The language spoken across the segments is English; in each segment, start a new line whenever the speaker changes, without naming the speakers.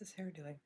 this hair doing?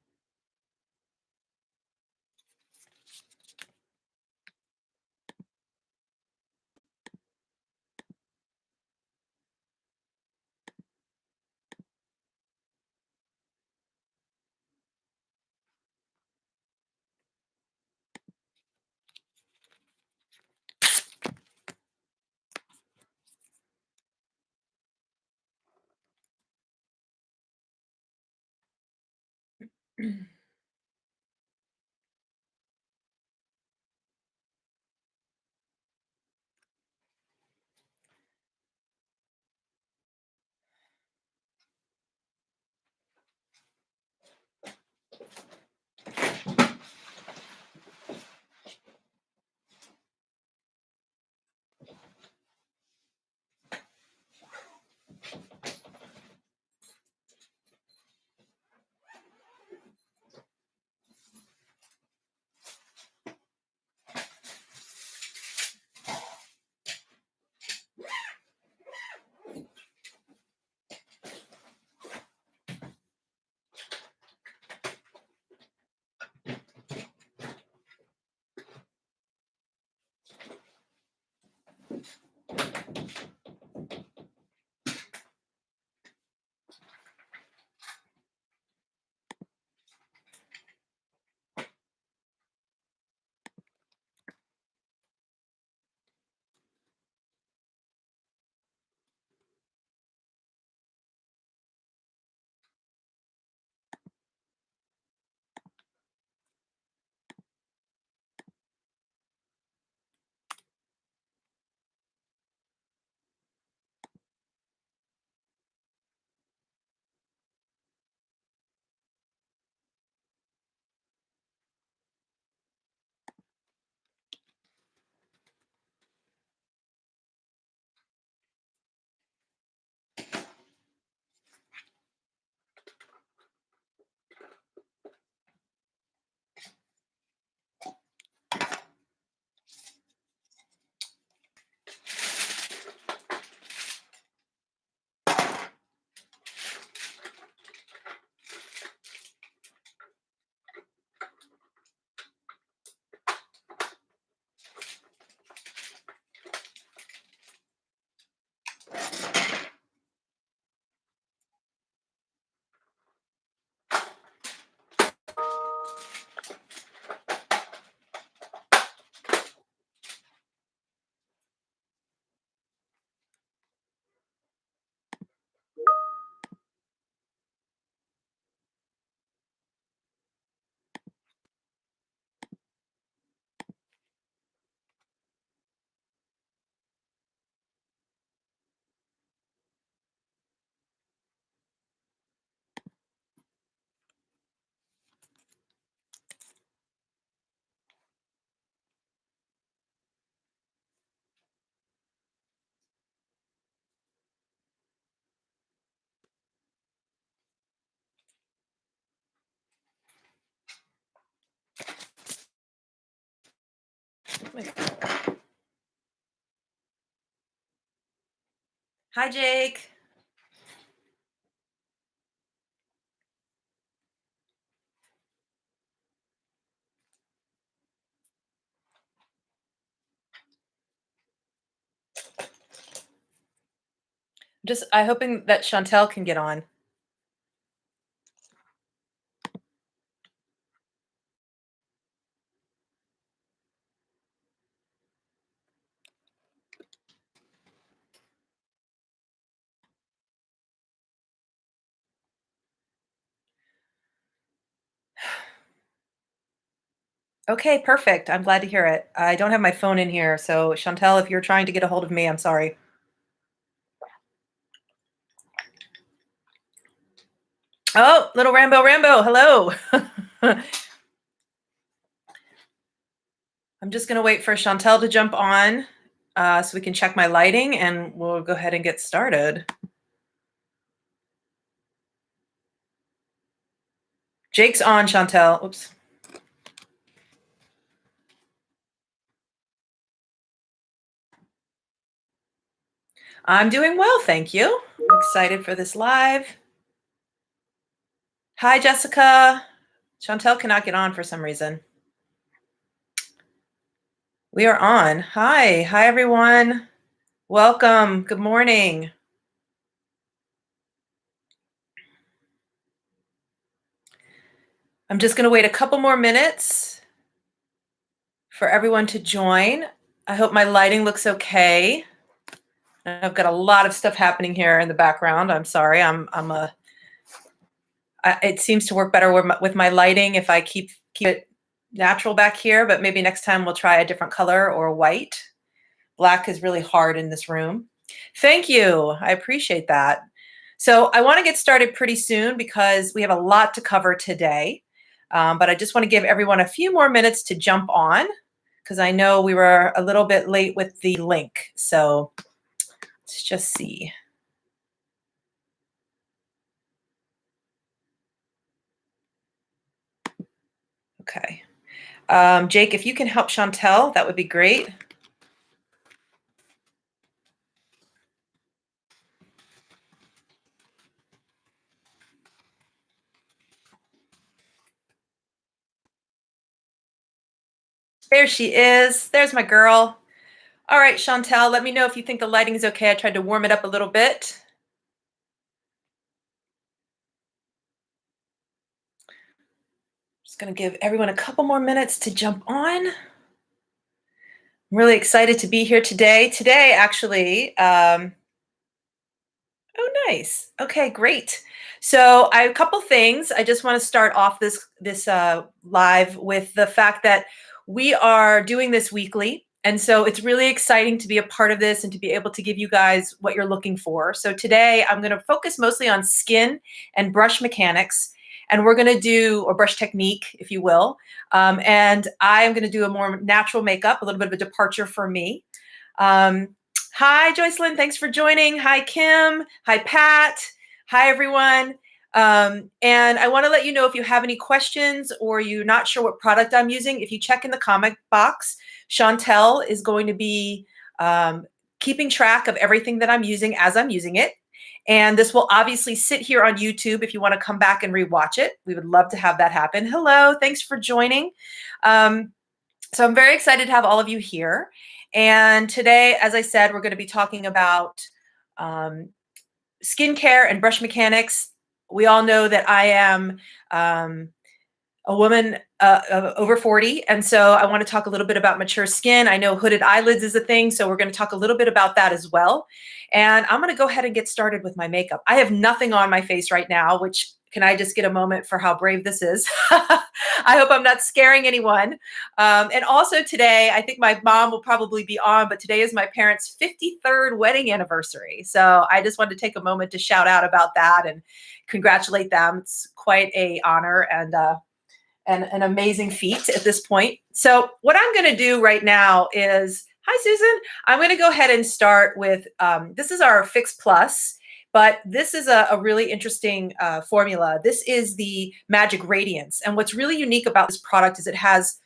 Hi, Jake. I'm hoping that Chantel can get on. Okay, perfect. I'm glad to hear it. I don't have my phone in here, so Chantel, if you're trying to get a hold of me, I'm sorry. Oh, little Rambo, hello. I'm just going to wait for Chantel to jump on so we can check my lighting, and we'll go ahead and get started. Jake's on, Chantel. Oops. I'm doing well, thank you. I'm excited for this live. Hi, Jessica. Chantel cannot get on for some reason. We are on. Hi. Hi, everyone. Welcome. Good morning. I'm just going to wait a couple more minutes for everyone to join. I hope my lighting looks okay. I've got a lot of stuff happening here in the background. I'm sorry. It seems to work better with my lighting if I keep it natural back here, but maybe next time we'll try a different color or white. Black is really hard in this room. Thank you. I appreciate that. So I want to get started pretty soon because we have a lot to cover today. But I just want to give everyone a few more minutes to jump on because I know we were a little bit late with the link. So let's just see. Okay. Jake, if you can help Chantel, that would be great. There she is. There's my girl. All right, Chantel, let me know if you think the lighting is okay. I tried to warm it up a little bit. Just going to give everyone a couple more minutes to jump on. I'm really excited to be here today. Today, actually, oh, nice. Okay, great. So I have a couple things. I just want to start off this live with the fact that we are doing this weekly. And so it's really exciting to be a part of this and to be able to give you guys what you're looking for. So today I'm going to focus mostly on skin and brush mechanics. And we're going to do, or brush technique, if you will. And I'm going to do a more natural makeup, a little bit of a departure for me. Hi, Joycelyn. Thanks for joining. Hi, Kim. Hi, Pat. Hi, everyone. And I want to let you know if you have any questions or you're not sure what product I'm using, if you check in the comment box, Chantel is going to be keeping track of everything that I'm using as I'm using it. And this will obviously sit here on YouTube if you want to come back and rewatch it. We would love to have that happen. Hello. Thanks for joining. So I'm very excited to have all of you here. And today, as I said, we're going to be talking about skincare and brush mechanics. We all know that I am a woman over 40. And so I want to talk a little bit about mature skin. I know hooded eyelids is a thing. So we're going to talk a little bit about that as well. And I'm going to go ahead and get started with my makeup. I have nothing on my face right now, which can I just get a moment for how brave this is? I hope I'm not scaring anyone. And also today, I think my mom will probably be on, but today is my parents' 53rd wedding anniversary. So I just wanted to take a moment to shout out about that and congratulate them. It's quite a honor and an amazing feat at this point. So what I'm going to do right now is, hi, Susan. I'm going to go ahead and start with, this is our Fix Plus, but this is a really interesting formula. This is the Magic Radiance. And what's really unique about this product is it has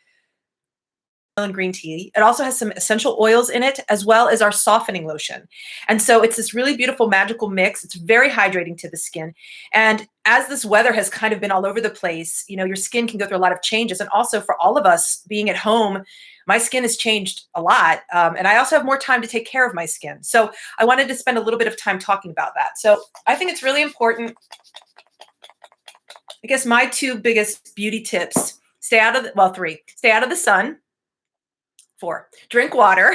and green tea. It also has some essential oils in it, as well as our softening lotion. And so it's this really beautiful magical mix. It's very hydrating to the skin. And as this weather has kind of been all over the place, you know, your skin can go through a lot of changes. And also for all of us being at home, my skin has changed a lot. And I also have more time to take care of my skin. So I wanted to spend a little bit of time talking about that. So I think it's really important. I guess my two biggest beauty tips, stay out of the, well, three, stay out of the sun. 4, drink water.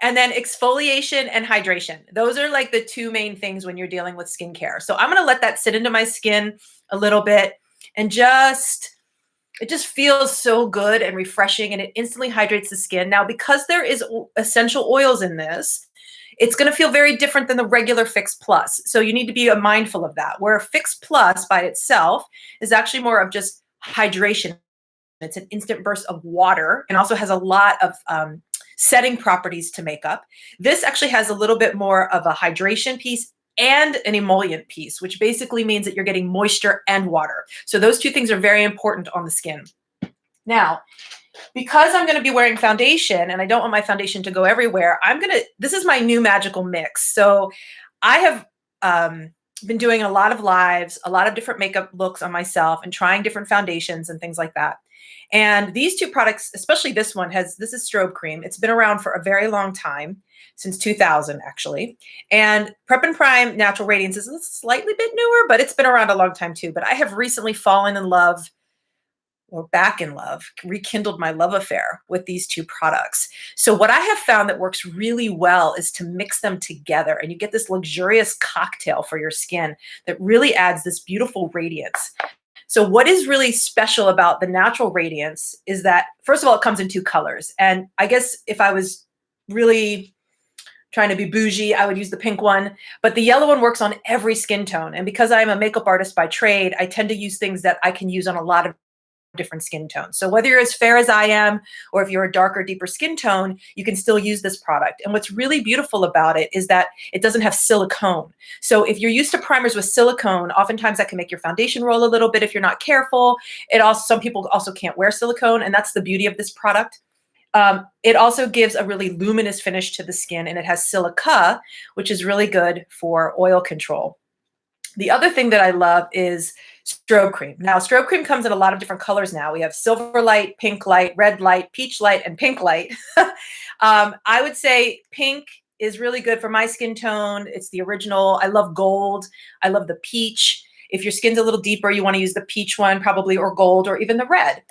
And then exfoliation and hydration. Those are like the two main things when you're dealing with skincare. So I'm going to let that sit into my skin a little bit and it just feels so good and refreshing and it instantly hydrates the skin. Now, because there is essential oils in this, it's going to feel very different than the regular Fix Plus. So you need to be mindful of that. Where Fix Plus by itself is actually more of just hydration. It's an instant burst of water and also has a lot of setting properties to makeup. This actually has a little bit more of a hydration piece and an emollient piece, which basically means that you're getting moisture and water. So those two things are very important on the skin. Now, because I'm going to be wearing foundation and I don't want my foundation to go everywhere, this is my new magical mix. So I have been doing a lot of lives, a lot of different makeup looks on myself and trying different foundations and things like that. And these two products, especially this one, this is Strobe Cream. It's been around for a very long time, since 2000 actually. And Prep and Prime Natural Radiance is a slightly bit newer, but it's been around a long time too. But I have recently fallen in love, or back in love, rekindled my love affair with these two products. So what I have found that works really well is to mix them together, and you get this luxurious cocktail for your skin that really adds this beautiful radiance. So what is really special about the Natural Radiance is that, first of all, it comes in two colors. And I guess if I was really trying to be bougie, I would use the pink one, but the yellow one works on every skin tone. And because I'm a makeup artist by trade, I tend to use things that I can use on a lot of different skin tones. So whether you're as fair as I am, or if you're a darker, deeper skin tone, you can still use this product. And what's really beautiful about it is that it doesn't have silicone. So if you're used to primers with silicone, oftentimes that can make your foundation roll a little bit if you're not careful. Some people also can't wear silicone, and that's the beauty of this product. It also gives a really luminous finish to the skin, and it has silica, which is really good for oil control. The other thing that I love is Strobe Cream. Now, Strobe Cream comes in a lot of different colors now. We have silver light, pink light, red light, peach light, and pink light. I would say pink is really good for my skin tone. It's the original. I love gold. I love the peach. If your skin's a little deeper, you want to use the peach one probably, or gold, or even the red.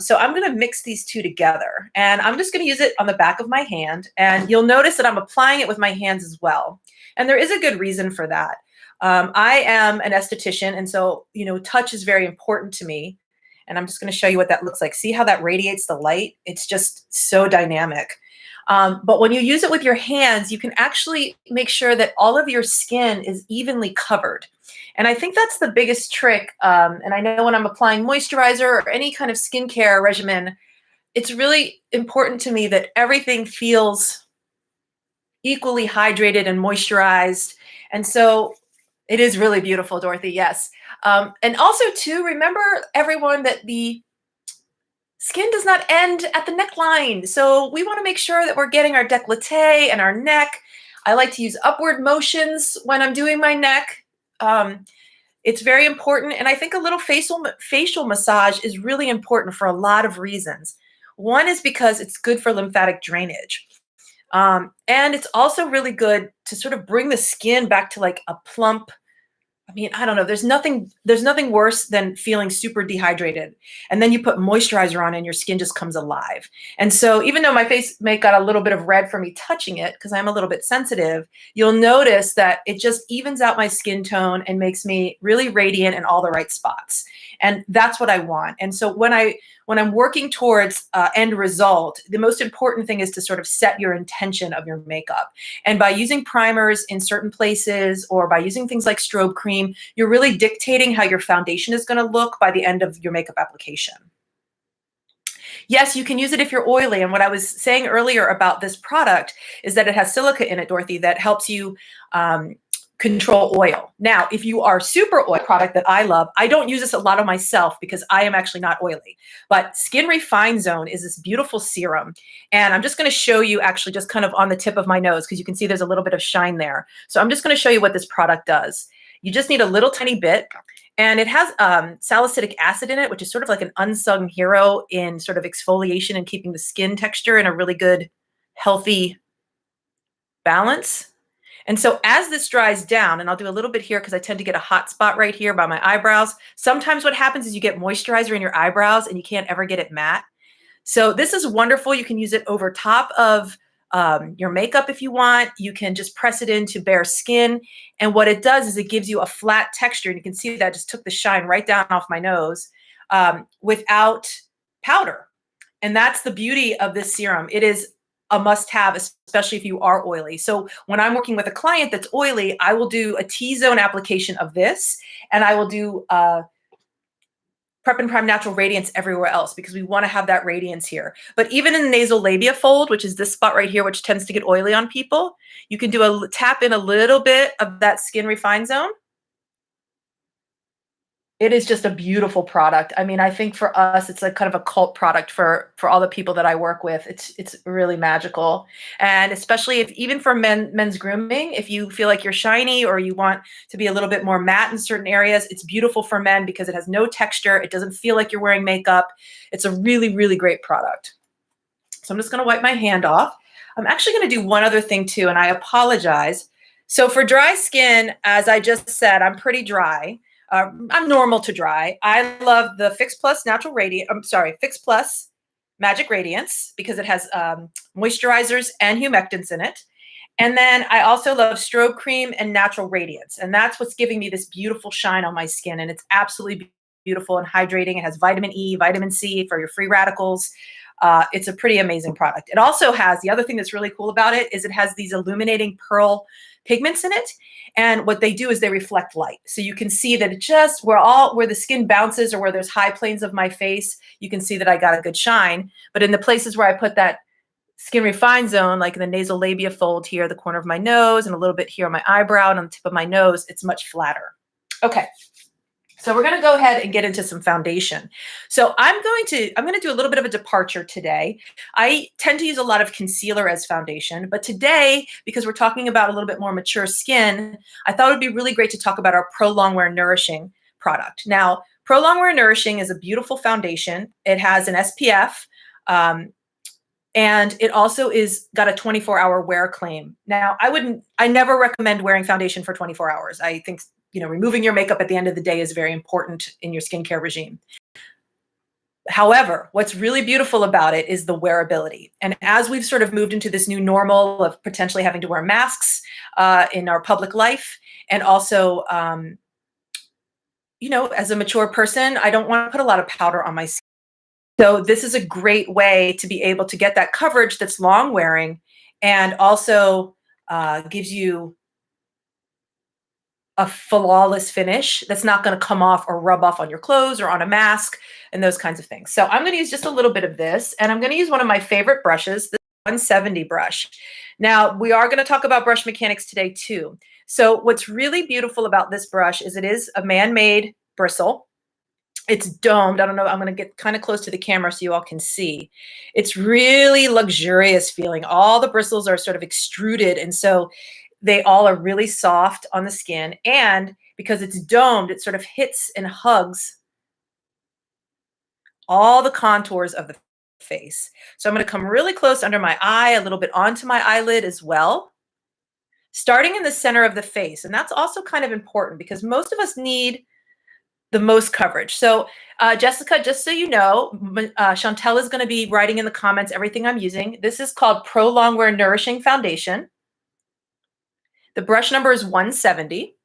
So I'm going to mix these two together, and I'm just going to use it on the back of my hand. And you'll notice that I'm applying it with my hands as well. And there is a good reason for that. I am an esthetician, and so, touch is very important to me. And I'm just going to show you what that looks like. See how that radiates the light? It's just so dynamic. But when you use it with your hands, you can actually make sure that all of your skin is evenly covered. And I think that's the biggest trick. And I know when I'm applying moisturizer or any kind of skincare regimen, it's really important to me that everything feels equally hydrated and moisturized. And so it is really beautiful, Dorothy, yes. And also, too, remember, everyone, that the skin does not end at the neckline. So we want to make sure that we're getting our décolleté and our neck. I like to use upward motions when I'm doing my neck. It's very important. And I think a little facial massage is really important for a lot of reasons. One is because it's good for lymphatic drainage. And it's also really good to sort of bring the skin back to like a plump. I mean, I don't know. There's nothing worse than feeling super dehydrated. And then you put moisturizer on and your skin just comes alive. And so even though my face may got a little bit of red from me touching it, because I'm a little bit sensitive, you'll notice that it just evens out my skin tone and makes me really radiant in all the right spots. And that's what I want. And so when I'm working towards end result, the most important thing is to sort of set your intention of your makeup. And by using primers in certain places, or by using things like Strobe Cream, you're really dictating how your foundation is going to look by the end of your makeup application. Yes, you can use it if you're oily. And what I was saying earlier about this product is that it has silica in it, Dorothy, that helps you control oil. Now, if you are super oil product that I love, I don't use this a lot on myself because I am actually not oily, but Skin Refine Zone is this beautiful serum. And I'm just going to show you actually just kind of on the tip of my nose, because you can see there's a little bit of shine there. So I'm just going to show you what this product does. You just need a little tiny bit, and it has salicylic acid in it, which is sort of like an unsung hero in sort of exfoliation and keeping the skin texture in a really good, healthy balance. And so as this dries down, and I'll do a little bit here because I tend to get a hot spot right here by my eyebrows. Sometimes what happens is you get moisturizer in your eyebrows and you can't ever get it matte. So this is wonderful. You can use it over top of your makeup if you want. You can just press it into bare skin. And what it does is it gives you a flat texture. And you can see that I just took the shine right down off my nose without powder. And that's the beauty of this serum. It is a must-have, especially if you are oily. So when I'm working with a client that's oily, I will do a T-zone application of this, and I will do Prep and Prime Natural Radiance everywhere else, because we want to have that radiance here. But even in the nasal labia fold, which is this spot right here, which tends to get oily on people, you can do tap in a little bit of that Skin Refine Zone. It is just a beautiful product. I mean, I think for us, it's like kind of a cult product for all the people that I work with. It's really magical, and especially if even for men's grooming, if you feel like you're shiny or you want to be a little bit more matte in certain areas, it's beautiful for men because it has no texture. It doesn't feel like you're wearing makeup. It's a really, really great product. So I'm just going to wipe my hand off. I'm actually going to do one other thing too, and I apologize. So for dry skin, as I just said, I'm pretty dry. I'm normal to dry. I love the Fix Plus Natural Radiant. I'm sorry, Fix Plus Magic Radiance because it has moisturizers and humectants in it. And then I also love Strobe Cream and Natural Radiance. And that's what's giving me this beautiful shine on my skin. And it's absolutely beautiful and hydrating. It has vitamin E, vitamin C for your free radicals. It's a pretty amazing product. It also has, the other thing that's really cool about it is it has these illuminating pearl pigments in it. And what they do is they reflect light. So you can see that it just where the skin bounces or where there's high planes of my face, you can see that I got a good shine. But in the places where I put that skin refine zone, like in the nasal labia fold here, the corner of my nose, and a little bit here on my eyebrow and on the tip of my nose, it's much flatter. Okay. So we're going to go ahead and get into some foundation. So I'm going to do a little bit of a departure today. I tend to use a lot of concealer as foundation, but today, because we're talking about a little bit more mature skin, I thought it would be really great to talk about our Pro Longwear Nourishing product. Now, Pro Longwear Nourishing is a beautiful foundation. It has an SPF, and it also is got a 24-hour wear claim. Now, I never recommend wearing foundation for 24 hours. I think removing your makeup at the end of the day is very important in your skincare regime. However, what's really beautiful about it is the wearability. And as we've sort of moved into this new normal of potentially having to wear masks in our public life, and also, as a mature person, I don't want to put a lot of powder on my skin. So this is a great way to be able to get that coverage that's long wearing and also gives you a flawless finish that's not going to come off or rub off on your clothes or on a mask and those kinds of things. So I'm going to use just a little bit of this, and I'm going to use one of my favorite brushes, the 170 brush. Now, we are going to talk about brush mechanics today too. So what's really beautiful about this brush is it is a man-made bristle. It's domed. I don't know. I'm going to get kind of close to the camera so you all can see. It's really luxurious feeling. All the bristles are sort of extruded, and so they all are really soft on the skin, and because it's domed, it sort of hits and hugs all the contours of the face. So I'm going to come really close under my eye, a little bit onto my eyelid as well, starting in the center of the face. And that's also kind of important because most of us need the most coverage. So Jessica, just so you know, Chantel is going to be writing in the comments everything I'm using. This is called Pro Longwear Nourishing Foundation. The brush number is 170.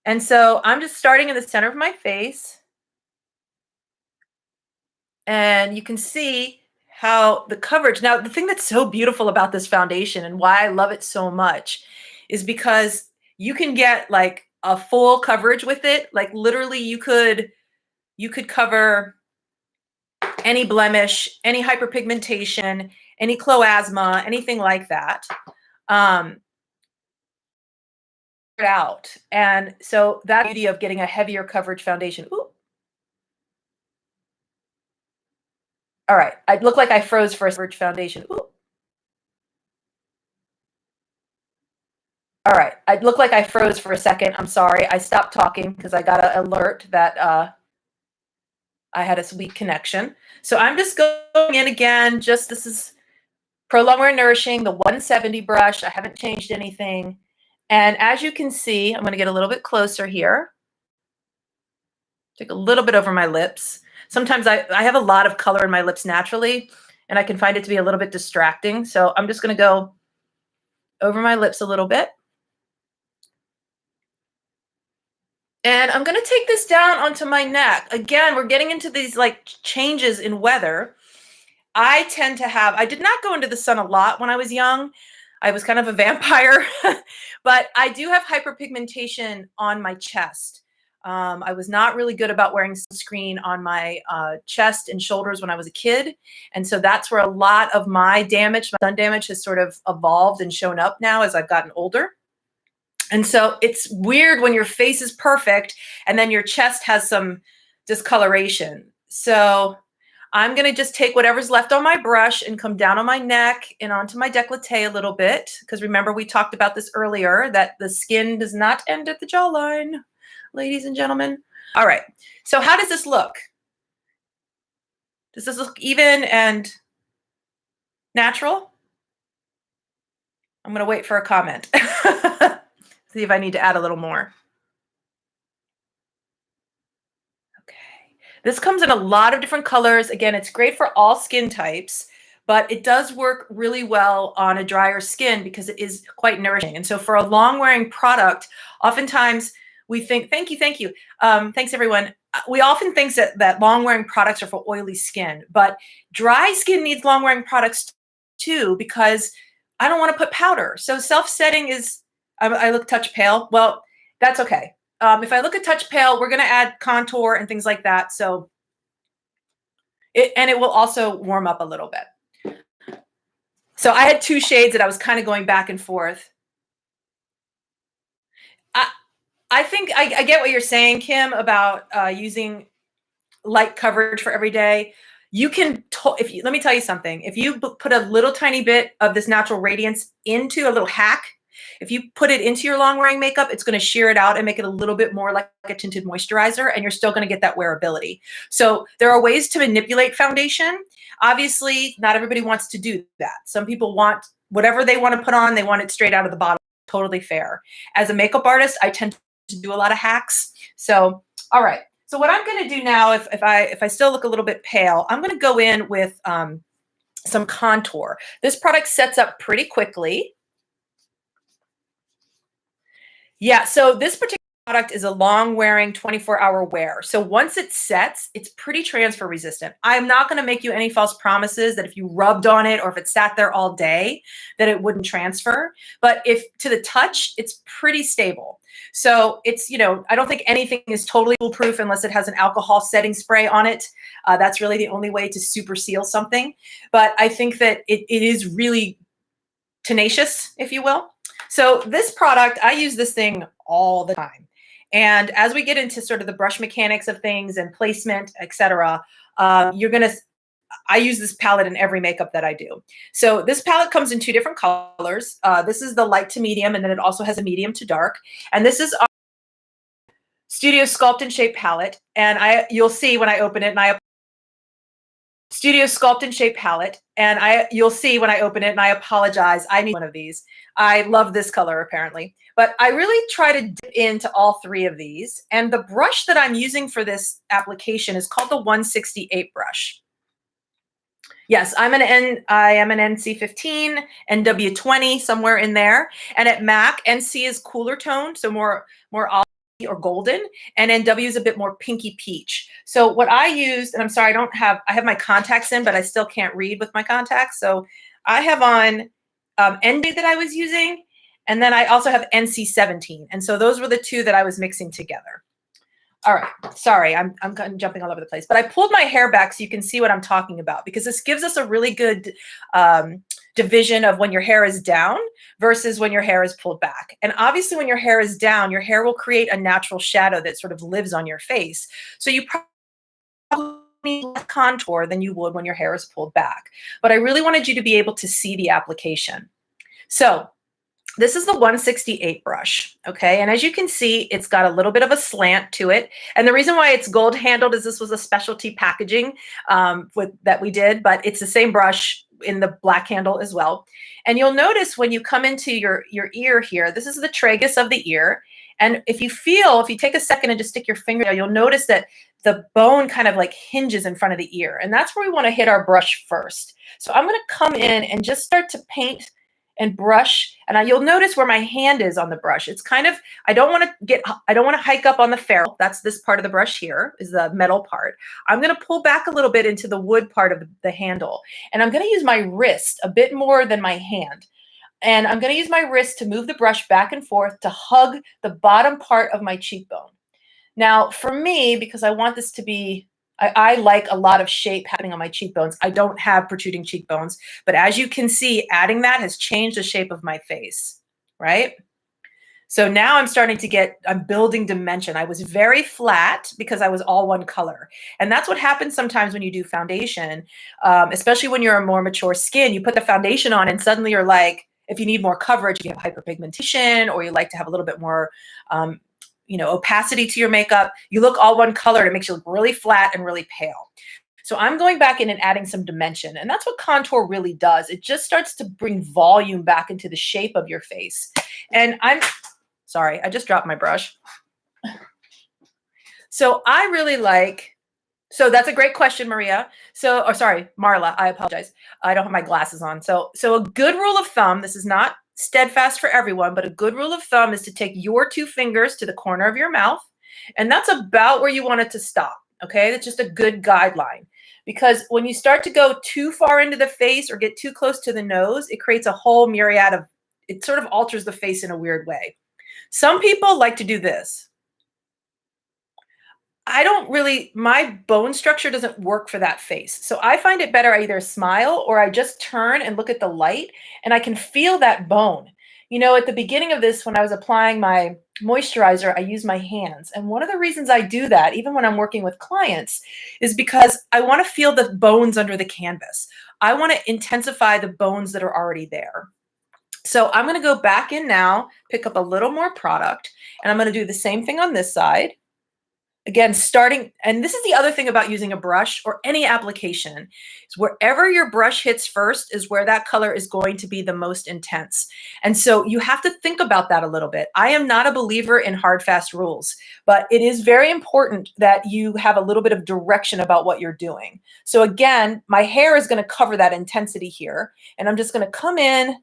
And so I'm just starting in the center of my face. And you can see how the coverage, now the thing that's so beautiful about this foundation and why I love it so much is because you can get like a full coverage with it. Like literally you could cover any blemish, any hyperpigmentation, any chloasma, anything like that. Out. And so that beauty of getting a heavier coverage foundation. Ooh. All right. I look like I froze for a coverage foundation. Ooh. All right. I look like I froze for a second. I'm sorry. I stopped talking because I got an alert that I had a weak connection. So I'm just going in again. This is Pro Longwear Nourishing, the 170 brush. I haven't changed anything. And as you can see, I'm going to get a little bit closer here. Take a little bit over my lips. Sometimes I have a lot of color in my lips naturally, and I can find it to be a little bit distracting. So I'm just going to go over my lips a little bit. And I'm going to take this down onto my neck. Again, we're getting into these like changes in weather. I did not go into the sun a lot when I was young. I was kind of a vampire, but I do have hyperpigmentation on my chest. I was not really good about wearing sunscreen on my chest and shoulders when I was a kid. And so that's where a lot of my sun damage has sort of evolved and shown up now as I've gotten older. And so it's weird when your face is perfect and then your chest has some discoloration. So I'm going to just take whatever's left on my brush and come down on my neck and onto my décolleté a little bit. Because remember, we talked about this earlier, that the skin does not end at the jawline, ladies and gentlemen. All right. So how does this look? Does this look even and natural? I'm going to wait for a comment. See if I need to add a little more. Okay. This comes in a lot of different colors. Again, it's great for all skin types, but it does work really well on a drier skin because it is quite nourishing. And so for a long wearing product, oftentimes we think, thank you. Thanks everyone. We often think that long wearing products are for oily skin, but dry skin needs long wearing products too, because I don't want to put powder. So self-setting is, I look touch pale. Well, that's okay. If I look at touch pale, we're going to add contour and things like that. So it will also warm up a little bit. So I had two shades that I was kind of going back and forth. I think I get what you're saying, Kim, about using light coverage for every day. You can, let me tell you something. If you put a little tiny bit of this natural radiance into a little hack, if you put it into your long wearing makeup, it's going to sheer it out and make it a little bit more like a tinted moisturizer, and you're still going to get that wearability. So there are ways to manipulate foundation. Obviously, not everybody wants to do that. Some people want whatever they want to put on, they want it straight out of the bottle. Totally fair. As a makeup artist, I tend to do a lot of hacks. So, all right. So what I'm going to do now, if I still look a little bit pale, I'm going to go in with some contour. This product sets up pretty quickly. Yeah, so this particular product is a long wearing 24-hour wear. So once it sets, it's pretty transfer resistant. I'm not going to make you any false promises that if you rubbed on it or if it sat there all day, that it wouldn't transfer. But if to the touch, it's pretty stable. So it's, I don't think anything is totally foolproof unless it has an alcohol setting spray on it. That's really the only way to super seal something. But I think that it is really tenacious, if you will. So this product, I use this thing all the time. And as we get into sort of the brush mechanics of things and placement, etc., I use this palette in every makeup that I do. So this palette comes in two different colors. This is the light to medium, and then it also has a medium to dark. And this is our Studio Sculpt and Shape palette. And you'll see when I open it, and Studio Sculpt and Shape palette, and you'll see when I open it, and I apologize, I need one of these. I love this color apparently, but I really try to dip into all three of these. And the brush that I'm using for this application is called the 168 brush. Yes, I am an NC15, NW20, somewhere in there. And at MAC, NC is cooler toned, so more olive or golden, and NW is a bit more pinky peach. So what I used, and I'm sorry, I have my contacts in, but I still can't read with my contacts. So I have on ND that I was using, and then I also have NC17. And so those were the two that I was mixing together. All right, sorry, I'm kind of jumping all over the place, but I pulled my hair back so you can see what I'm talking about, because this gives us a really good division of when your hair is down versus when your hair is pulled back. And obviously when your hair is down, your hair will create a natural shadow that sort of lives on your face. So you probably need less contour than you would when your hair is pulled back. But I really wanted you to be able to see the application. So this is the 168 brush, okay? And as you can see, it's got a little bit of a slant to it. And the reason why it's gold handled is this was a specialty packaging that we did, but it's the same brush in the black handle as well. And you'll notice when you come into your ear here, this is the tragus of the ear. And if you take a second and just stick your finger there, you'll notice that the bone kind of like hinges in front of the ear. And that's where we want to hit our brush first. So I'm going to come in and just start to paint and brush, and you'll notice where my hand is on the brush. It's kind of, I don't want to hike up on the ferrule. That's this part of the brush here, is the metal part. I'm going to pull back a little bit into the wood part of the handle, and I'm going to use my wrist a bit more than my hand. And I'm going to use my wrist to move the brush back and forth to hug the bottom part of my cheekbone. Now, for me, because I want this to be, I like a lot of shape happening on my cheekbones. I don't have protruding cheekbones, but as you can see, adding that has changed the shape of my face, right? So now I'm starting to I'm building dimension. I was very flat because I was all one color. And that's what happens sometimes when you do foundation, especially when you're a more mature skin. You put the foundation on and suddenly you're like, if you need more coverage, you have hyperpigmentation, or you like to have a little bit more, opacity to your makeup, you look all one color. It makes you look really flat and really pale. So I'm going back in and adding some dimension. And that's what contour really does. It just starts to bring volume back into the shape of your face. And sorry, I just dropped my brush. So I really so that's a great question, Maria. Sorry, Marla, I apologize. I don't have my glasses on. So a good rule of thumb, this is not steadfast for everyone, but a good rule of thumb is to take your 2 fingers to the corner of your mouth. And that's about where you want it to stop. Okay, that's just a good guideline. Because when you start to go too far into the face or get too close to the nose, it creates a whole myriad it sort of alters the face in a weird way. Some people like to do this. My bone structure doesn't work for that face. So I find it better I either smile or I just turn and look at the light and I can feel that bone. At the beginning of this, when I was applying my moisturizer, I use my hands. And one of the reasons I do that, even when I'm working with clients, is because I want to feel the bones under the canvas. I want to intensify the bones that are already there. So I'm going to go back in now, pick up a little more product, and I'm going to do the same thing on this side. Again, and this is the other thing about using a brush or any application, is wherever your brush hits first is where that color is going to be the most intense. And so you have to think about that a little bit. I am not a believer in hard, fast rules, but it is very important that you have a little bit of direction about what you're doing. So again, my hair is going to cover that intensity here, and I'm just going to come in.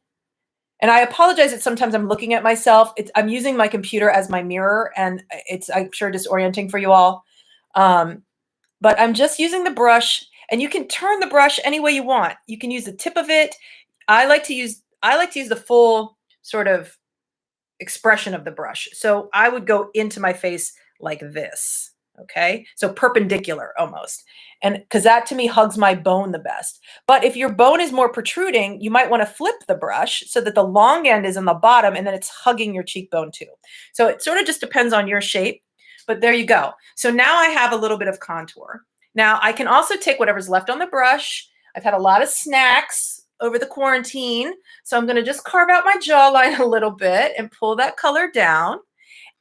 And I apologize that sometimes I'm looking at myself. I'm using my computer as my mirror, and I'm sure, disorienting for you all. But I'm just using the brush, and you can turn the brush any way you want. You can use the tip of it. I like to use the full sort of expression of the brush. So I would go into my face like this. Okay, so perpendicular almost. And because that to me hugs my bone the best. But if your bone is more protruding, you might want to flip the brush so that the long end is on the bottom and then it's hugging your cheekbone too. So it sort of just depends on your shape, but there you go. So now I have a little bit of contour. Now I can also take whatever's left on the brush. I've had a lot of snacks over the quarantine, so I'm going to just carve out my jawline a little bit and pull that color down.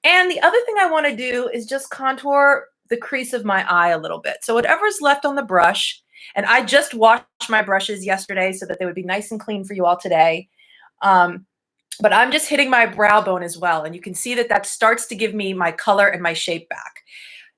And the other thing I want to do is just contour the crease of my eye a little bit. So whatever's left on the brush, and I just washed my brushes yesterday so that they would be nice and clean for you all today. But I'm just hitting my brow bone as well. And you can see that starts to give me my color and my shape back.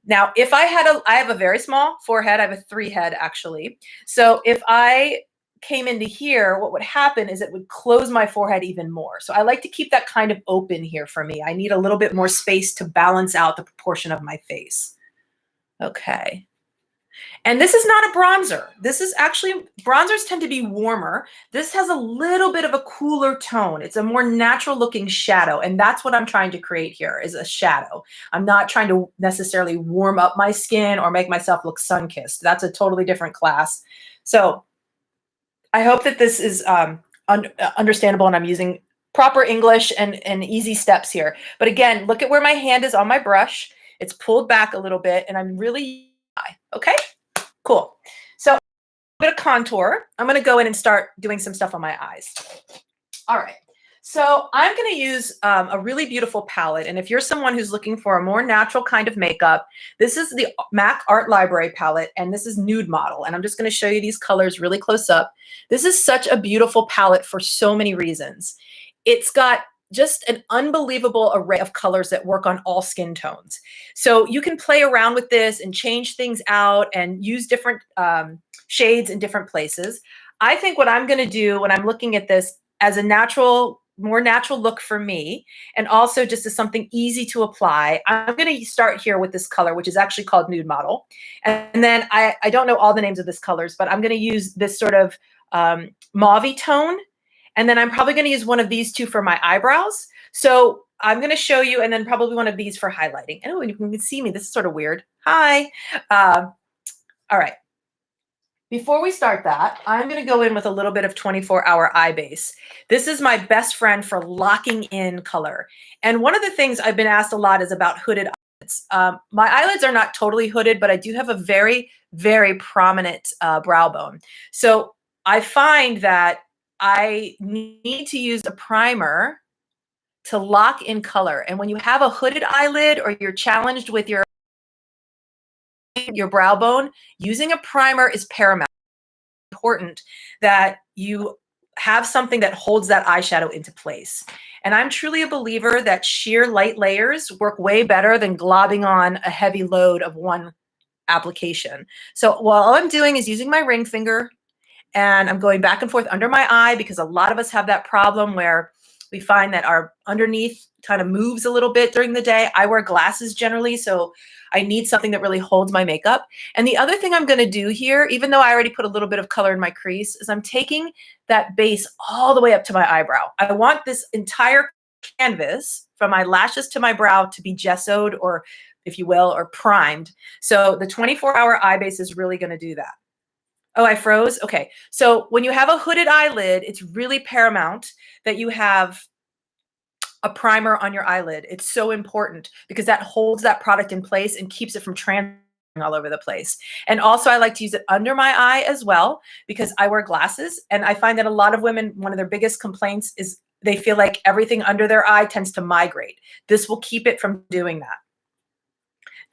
Now, if I have a very small forehead, I have a 3 head actually. So if I came into here, what would happen is it would close my forehead even more. So I like to keep that kind of open here for me. I need a little bit more space to balance out the proportion of my face. Okay. And this is not a bronzer. This is actually, bronzers tend to be warmer. This has a little bit of a cooler tone. It's a more natural looking shadow. And that's what I'm trying to create here, is a shadow. I'm not trying to necessarily warm up my skin or make myself look sun-kissed. That's a totally different class. So I hope that this is understandable and I'm using proper English and easy steps here. But again, look at where my hand is on my brush. It's pulled back a little bit and I'm really, okay, cool. So a bit of contour. I'm going to go in and start doing some stuff on my eyes. All right. So I'm going to use a really beautiful palette. And if you're someone who's looking for a more natural kind of makeup, this is the MAC Art Library palette, and this is Nude Model. And I'm just going to show you these colors really close up. This is such a beautiful palette for so many reasons. It's got just an unbelievable array of colors that work on all skin tones. So you can play around with this and change things out and use different shades in different places. I think what I'm going to do when I'm looking at this as a more natural look for me, and also just as something easy to apply, I'm going to start here with this color, which is actually called Nude Model. And then I don't know all the names of these colors, but I'm going to use this sort of mauve-y tone. And then I'm probably going to use one of these two for my eyebrows. So I'm going to show you, and then probably one of these for highlighting. Oh, and you can see me. This is sort of weird. Hi. All right. Before we start that, I'm going to go in with a little bit of 24-hour eye base. This is my best friend for locking in color. And one of the things I've been asked a lot is about hooded eyelids. My eyelids are not totally hooded, but I do have a very, very prominent brow bone. So I find that I need to use a primer to lock in color. And when you have a hooded eyelid or you're challenged with your brow bone, using a primer is paramount. Important that you have something that holds that eyeshadow into place. And I'm truly a believer that sheer light layers work way better than globbing on a heavy load of one application. So while all I'm doing is using my ring finger and I'm going back and forth under my eye, because a lot of us have that problem where we find that our underneath kind of moves a little bit during the day. I wear glasses generally, so I need something that really holds my makeup. And the other thing I'm going to do here, even though I already put a little bit of color in my crease, is I'm taking that base all the way up to my eyebrow. I want this entire canvas from my lashes to my brow to be gessoed, or if you will, or primed. So the 24-hour eye base is really going to do that. Oh, I froze? Okay. So when you have a hooded eyelid, it's really paramount that you have a primer on your eyelid. It's so important because that holds that product in place and keeps it from transferring all over the place. And also I like to use it under my eye as well because I wear glasses, and I find that a lot of women, one of their biggest complaints is they feel like everything under their eye tends to migrate. This will keep it from doing that.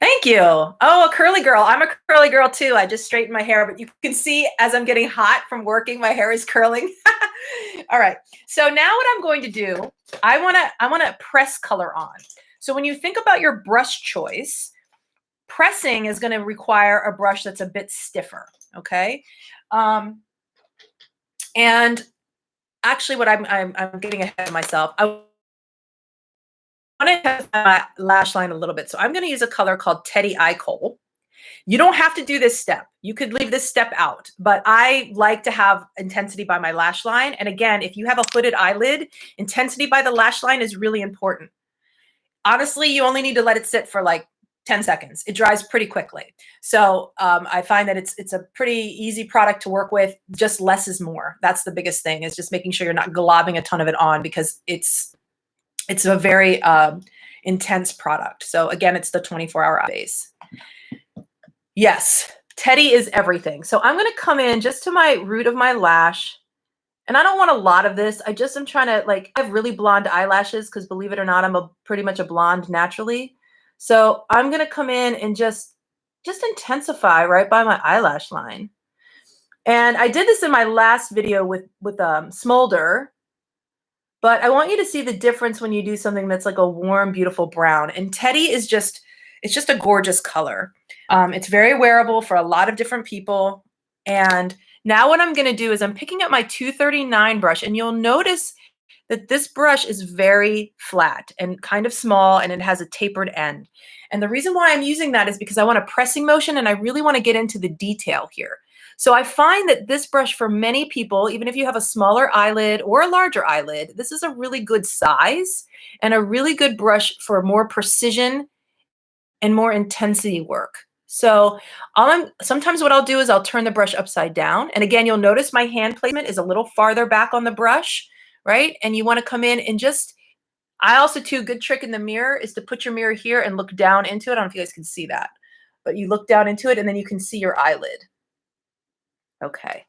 Thank you. Oh, a curly girl. I'm a curly girl too. I just straightened my hair, but you can see as I'm getting hot from working, my hair is curling. All right. So now what I'm going to do, I want to press color on. So when you think about your brush choice, pressing is going to require a brush that's a bit stiffer. Okay. And actually what I'm getting ahead of myself. I want to test my lash line a little bit. So I'm going to use a color called Teddy Eye Coal. You don't have to do this step. You could leave this step out, but I like to have intensity by my lash line. And again, if you have a hooded eyelid, intensity by the lash line is really important. Honestly, you only need to let it sit for like 10 seconds. It dries pretty quickly. So I find that it's a pretty easy product to work with. Just less is more. That's the biggest thing, is just making sure you're not globbing a ton of it on, because it's a very intense product. So again, it's the 24-hour base. Yes, Teddy is everything. So I'm going to come in just to my root of my lash. And I don't want a lot of this. I'm trying to, like, I have really blonde eyelashes because, believe it or not, I'm pretty much a blonde naturally. So I'm going to come in and just intensify right by my eyelash line. And I did this in my last video with Smolder. But I want you to see the difference when you do something that's like a warm, beautiful brown. And Teddy is it's just a gorgeous color. It's very wearable for a lot of different people. And now what I'm going to do is I'm picking up my 239 brush, and you'll notice that this brush is very flat and kind of small, and it has a tapered end. And the reason why I'm using that is because I want a pressing motion, and I really want to get into the detail here. So I find that this brush, for many people, even if you have a smaller eyelid or a larger eyelid, this is a really good size and a really good brush for more precision and more intensity work. So sometimes what I'll do is I'll turn the brush upside down. And again, you'll notice my hand placement is a little farther back on the brush, right? And you want to come in and I also too, good trick in the mirror is to put your mirror here and look down into it. I don't know if you guys can see that, but you look down into it and then you can see your eyelid. Okay,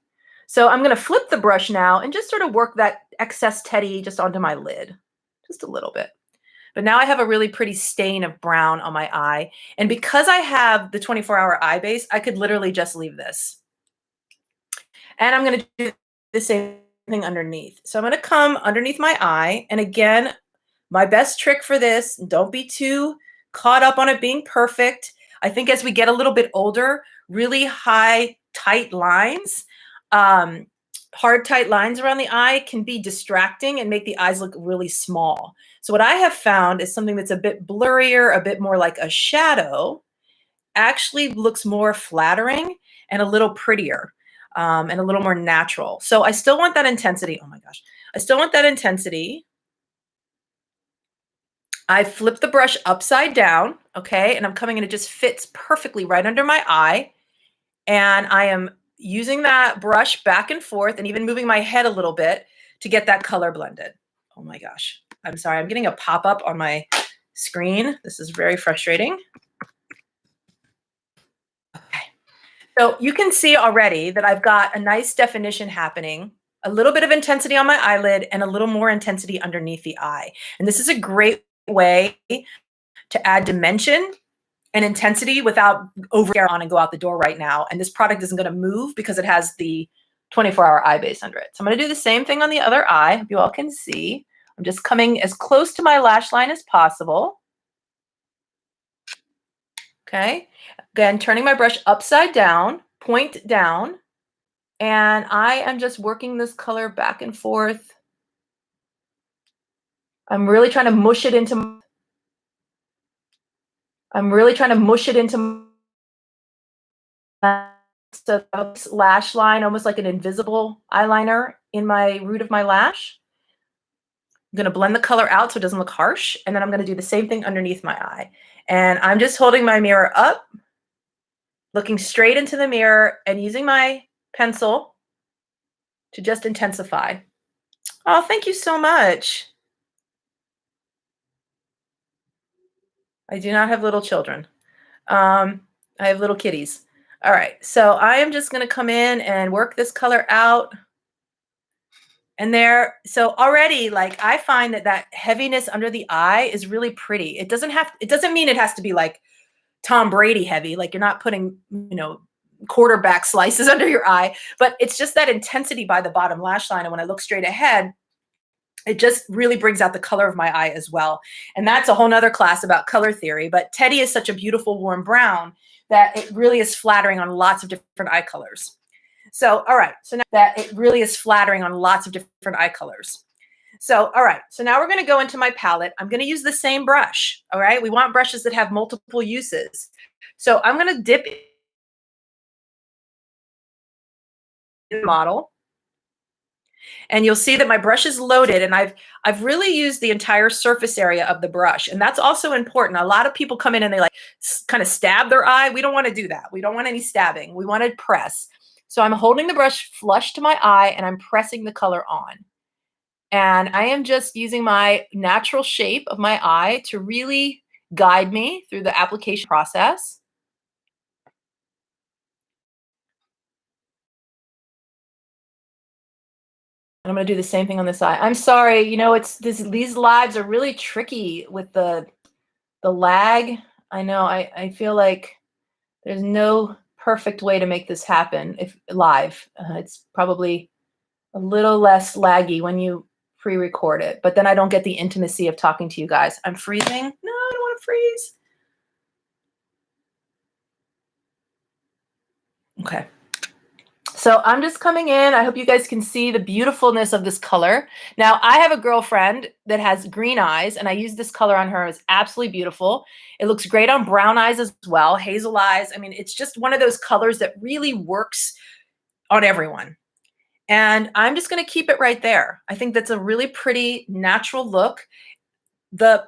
so I'm going to flip the brush now and just sort of work that excess Teddy just onto my lid, just a little bit. But now I have a really pretty stain of brown on my eye. And because I have the 24-hour eye base, I could literally just leave this. And I'm going to do the same thing underneath. So I'm going to come underneath my eye. And again, my best trick for this, don't be too caught up on it being perfect. I think as we get a little bit older, really high, tight lines, hard, tight lines around the eye can be distracting and make the eyes look really small. So what I have found is something that's a bit blurrier, a bit more like a shadow, actually looks more flattering and a little prettier, and a little more natural. So I still want that intensity. Oh my gosh. I still want that intensity. I flip the brush upside down, okay, and I'm coming in, it just fits perfectly right under my eye. And I am using that brush back and forth and even moving my head a little bit to get that color blended. Oh my gosh. I'm sorry. I'm getting a pop-up on my screen. This is very frustrating. Okay. So you can see already that I've got a nice definition happening, a little bit of intensity on my eyelid and a little more intensity underneath the eye. And this is a great way to add dimension and intensity without over on and go out the door right now. And this product isn't going to move because it has the 24-hour eye base under it. So I'm going to do the same thing on the other eye. Hope you all can see. I'm just coming as close to my lash line as possible. Okay. Again, turning my brush upside down, point down, and I am just working this color back and forth. I'm really trying to mush it into so lash line, almost like an invisible eyeliner in my root of my lash. I'm going to blend the color out so it doesn't look harsh. And then I'm going to do the same thing underneath my eye. And I'm just holding my mirror up, looking straight into the mirror and using my pencil to just intensify. Oh, thank you so much. I do not have little children. I have little kitties. All right, so I am just going to come in and work this color out. And there, so already, like, I find that that heaviness under the eye is really pretty. It doesn't mean it has to be like Tom Brady heavy, like you're not putting, quarterback slices under your eye, but it's just that intensity by the bottom lash line. And when I look straight ahead, it just really brings out the color of my eye as well. And that's a whole nother class about color theory, but Teddy is such a beautiful warm brown that it really is flattering on lots of different eye colors. So, all right. So now that it really is flattering on lots of different eye colors. So, all right. So now we're going to go into my palette. I'm going to use the same brush. All right. We want brushes that have multiple uses. So I'm going to dip in the model. And you'll see that my brush is loaded and I've really used the entire surface area of the brush. And that's also important. A lot of people come in and they like kind of stab their eye. We don't want to do that. We don't want any stabbing. We want to press. So I'm holding the brush flush to my eye and I'm pressing the color on. And I am just using my natural shape of my eye to really guide me through the application process. And I'm going to do the same thing on this eye. I'm sorry, these lives are really tricky with the lag. I know I feel like there's no perfect way to make this happen if live. It's probably a little less laggy when you pre-record it, but then I don't get the intimacy of talking to you guys. I'm freezing. No, I don't want to freeze. Okay. So I'm just coming in. I hope you guys can see the beautifulness of this color. Now, I have a girlfriend that has green eyes, and I use this color on her. It's absolutely beautiful. It looks great on brown eyes as well, hazel eyes. I mean, it's just one of those colors that really works on everyone. And I'm just going to keep it right there. I think that's a really pretty natural look. A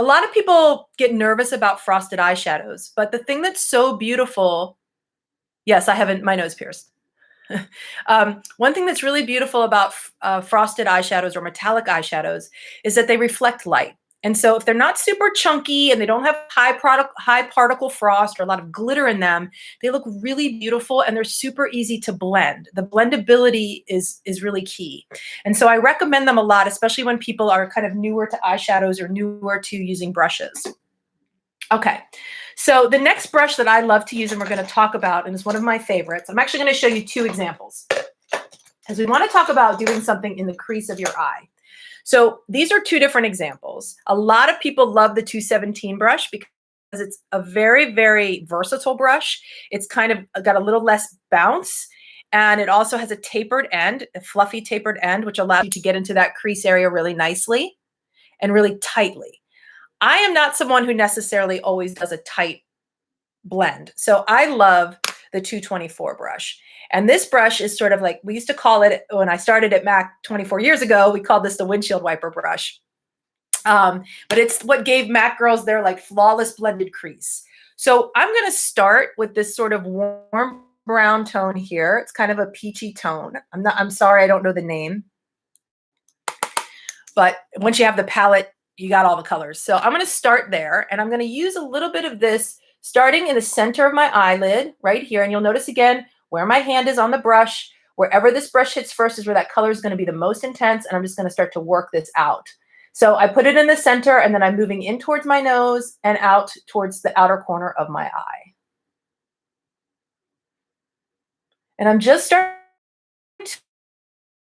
lot of people get nervous about frosted eyeshadows, but the thing that's so beautiful, yes, I haven't, my nose pierced. One thing that's really beautiful about frosted eyeshadows or metallic eyeshadows is that they reflect light. And so if they're not super chunky and they don't have high particle frost or a lot of glitter in them, they look really beautiful and they're super easy to blend. The blendability is really key. And so I recommend them a lot, especially when people are kind of newer to eyeshadows or newer to using brushes. Okay, so the next brush that I love to use and we're going to talk about, and is one of my favorites, I'm actually going to show you two examples because we want to talk about doing something in the crease of your eye. So these are two different examples. A lot of people love the 217 brush because it's a very, very versatile brush. It's kind of got a little less bounce, and it also has a tapered end, a fluffy tapered end, which allows you to get into that crease area really nicely and really tightly. I am not someone who necessarily always does a tight blend. So I love the 224 brush. And this brush is sort of like, we used to call it, when I started at MAC 24 years ago, we called this the windshield wiper brush. But it's what gave MAC girls their like flawless blended crease. So I'm going to start with this sort of warm brown tone here. It's kind of a peachy tone. I'm sorry, I don't know the name. But once you have the palette, you got all the colors. So I'm going to start there, and I'm going to use a little bit of this starting in the center of my eyelid right here. And you'll notice again where my hand is on the brush. Wherever this brush hits first is where that color is going to be the most intense, and I'm just going to start to work this out. So I put it in the center, and then I'm moving in towards my nose and out towards the outer corner of my eye. And I'm just starting to,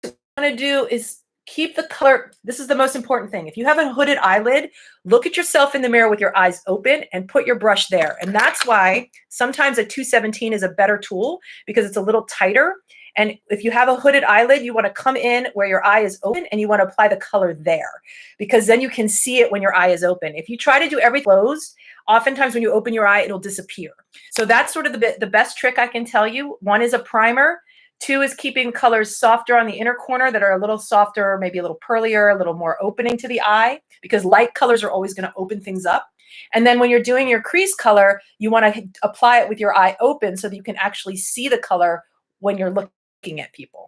what I'm going to do is keep the color. This is the most important thing. If you have a hooded eyelid, look at yourself in the mirror with your eyes open and put your brush there. And that's why sometimes a 217 is a better tool, because it's a little tighter. And if you have a hooded eyelid, you want to come in where your eye is open and you want to apply the color there, because then you can see it when your eye is open. If you try to do everything closed, oftentimes when you open your eye, it'll disappear. So that's sort of the best trick I can tell you. One is a primer. Two is keeping colors softer on the inner corner that are a little softer, maybe a little pearlier, a little more opening to the eye, because light colors are always going to open things up. And then when you're doing your crease color, you want to apply it with your eye open so that you can actually see the color when you're looking at people.